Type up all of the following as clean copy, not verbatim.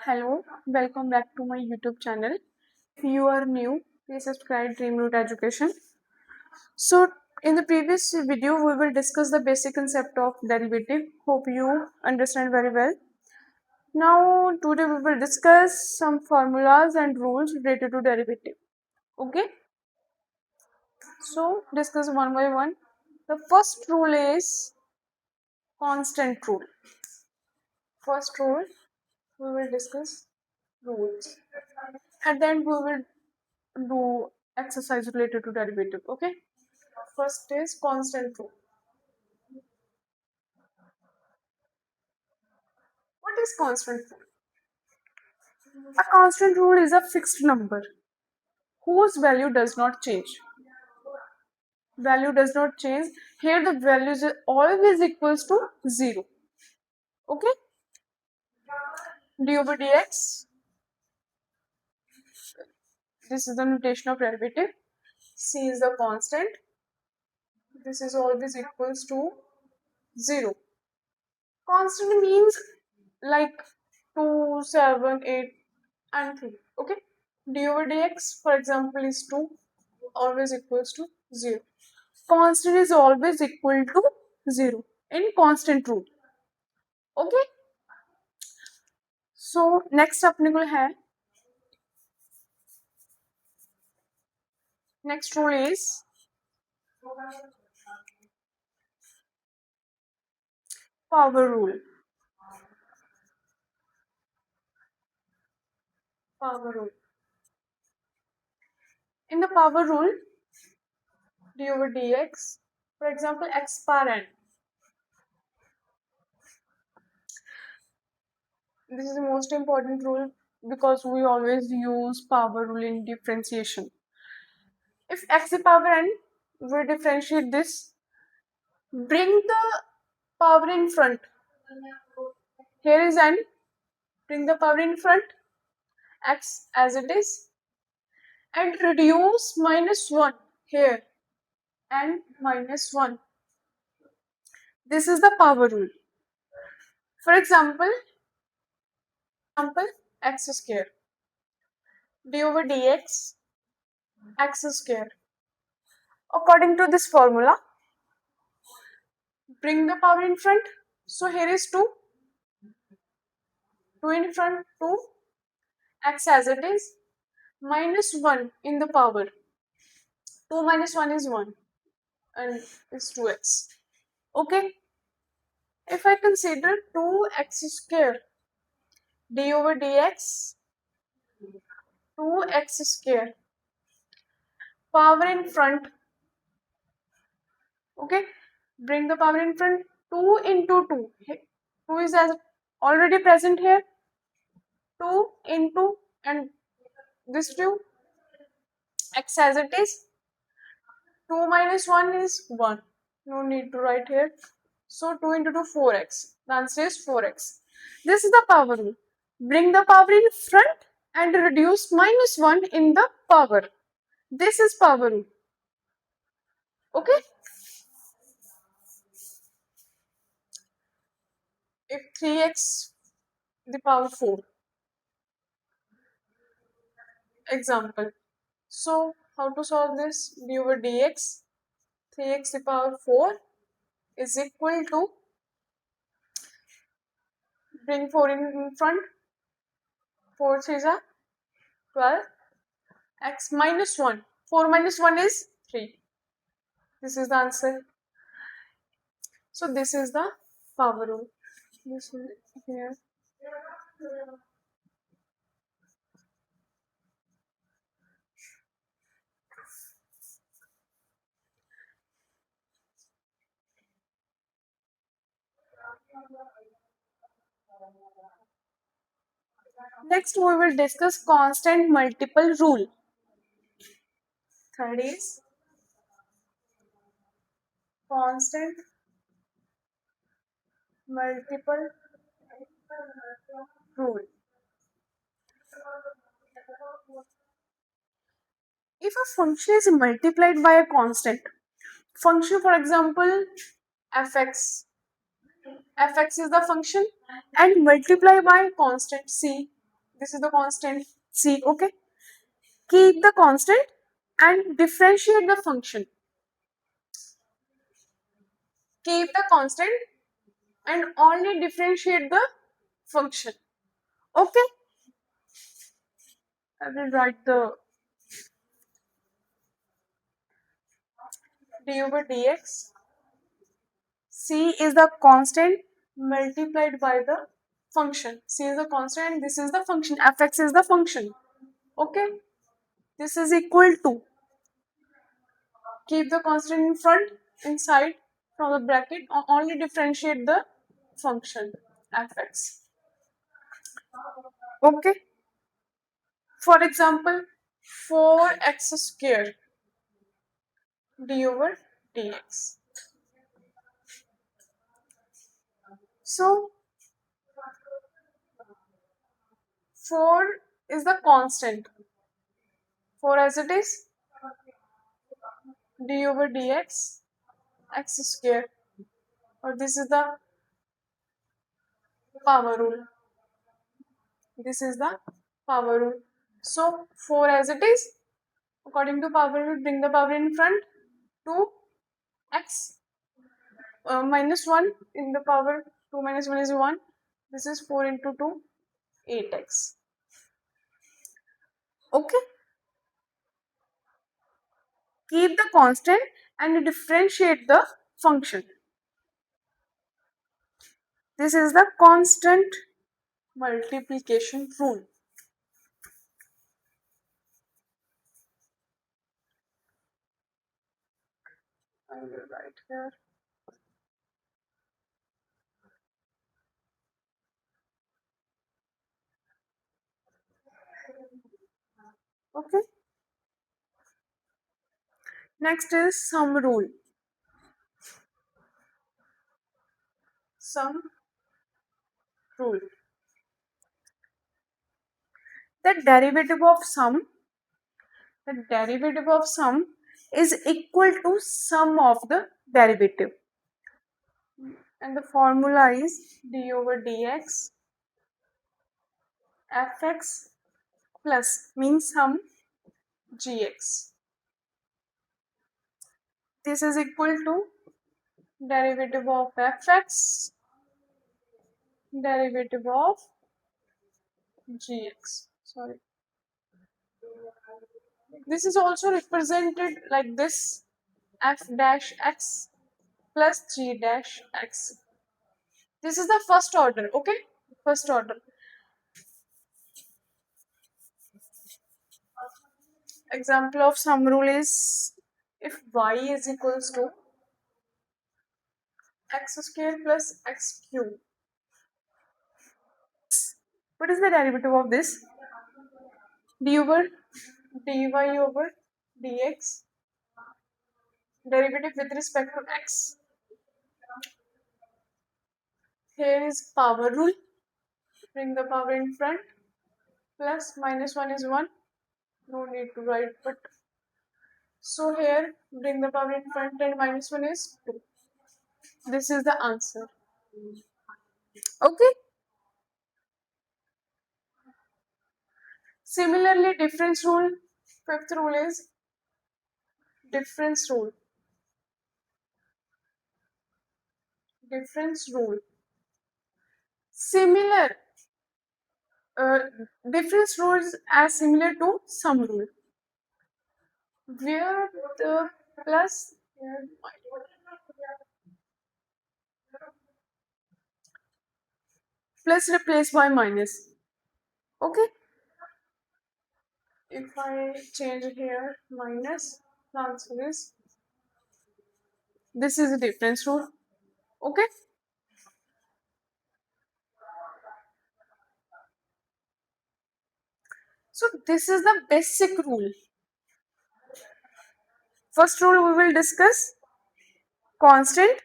Hello, welcome back to my YouTube channel. If you are new, please subscribe Dream Root Education. So, in the previous video, we will discuss the basic concept of derivative. Hope you understand very well. Now, today we will discuss some formulas and rules related to derivative. Okay, so discuss one by one. The first rule is constant rule. First rule, we will discuss rules. And then we will do exercise related to derivative. Okay, first is constant rule. What is constant rule? A constant rule is a fixed number whose value does not change. Value does not change. Here the value is always equals to 0. Okay, d over dx, this is the notation of derivative. C is the constant. This is always equals to 0. Constant means like 2, 7, 8 and 3. Okay, d over dx, for example, is 2, always equals to 0. Constant is always equal to 0 in constant rule. Okay, so next अपने को है, next rule is power rule. Power rule. In the power rule, d over dx, for example, x power n. This is the most important rule because we always use power rule in differentiation. If x is power n, we differentiate this. Bring the power in front. Here is n. Bring the power in front. X as it is. And reduce -1 here. And -1. This is the power rule. For example, x square. d over dx, x square. According to this formula, bring the power in front. So here is 2. 2 in front, 2. X as it is. -1 in the power. 2 minus 1 is 1. And it's 2x. Okay. If I consider 2x square, d over dx, 2x square. Power in front. Okay. Bring the power in front. 2 into 2. 2 is as already present here. 2 into and this 2. X as it is. 2 minus 1 is 1. No need to write here. So 2 into 2, 4x. The answer is 4x. This is the power rule. Bring the power in front and reduce -1 in the power. This is power rule. Okay? If 3x the power 4. Example. So how to solve this? d over dx, 3x the power 4 is equal to, bring 4 in front, 4 3s are 12, x minus 1, 4 minus 1 is 3. This is the answer. So this is the power rule. This is here. Next we will discuss constant multiple rule. Third is constant multiple rule. If a function is multiplied by a constant, function for example fx fx is the function, and multiply by constant c. This is the constant c, okay? Keep the constant and differentiate the function. Keep the constant and only differentiate the function. Okay? I will write the d over dx. C is the constant multiplied by the function. C is the constant and this is the function. Fx is the function. Okay? This is equal to, keep the constant in front, inside, from the bracket, only differentiate the function fx. Okay? For example, 4x square d over dx. So 4 is the constant. 4 as it is, d over dx, x square, or this is the power rule. This is the power rule. So 4 as it is, according to power rule, bring the power in front. 2x minus 1 in the power, 2 minus 1 is 1. This is 4 into 2, 8x. Okay? Keep the constant and differentiate the function. This is the constant multiplication rule. I will write here. Okay. Next is sum rule. Sum rule. The derivative of sum is equal to sum of the derivative. And the formula is d over dx fx plus means sum gx. This is equal to derivative of fx, derivative of gx. Sorry. This is also represented like this, f dash x plus g dash x. This is the first order, okay? First order. Example of sum rule is if y is equals to x square plus x cube. What is the derivative of this? D over dy over dx. Derivative with respect to x. Here is power rule. Bring the power in front. Plus minus 1 is 1. No need to write, but so here bring the power in front and minus 1 is 2. This is the answer. Okay. Similarly, difference rule. Fifth rule is difference rule. Difference rule. Similar. Difference rules are similar to sum rule. Where the plus replaced by minus. Okay. If I change here minus, the answer is this is a difference rule. Okay. So this is the basic rule. First rule we will discuss constant.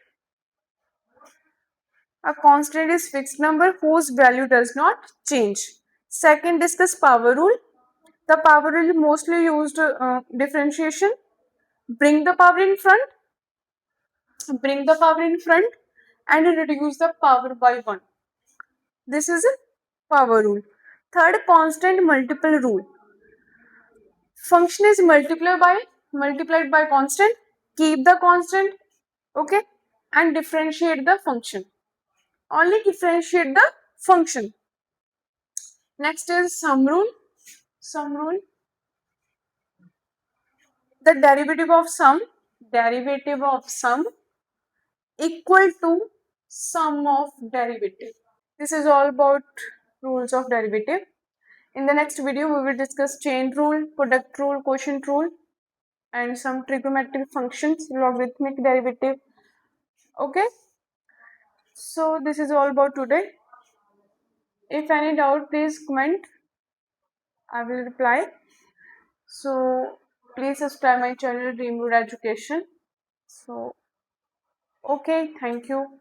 A constant is fixed number whose value does not change. Second, discuss power rule. The power rule mostly used differentiation. Bring the power in front. Bring the power in front and reduce the power by 1. This is a power rule. Third, constant multiple rule. Function is multiplied by constant. Keep the constant, okay, and differentiate the function. Only differentiate the function. Next is sum rule. Sum rule. The derivative of sum equal to sum of derivative. This is all about rules of derivative. In the next video, we will discuss chain rule, product rule, quotient rule, and some trigonometric functions, logarithmic derivative. Okay, so this is all about today. If any doubt, please comment. I will reply. So please subscribe my channel Dreamwood Education. So okay, thank you.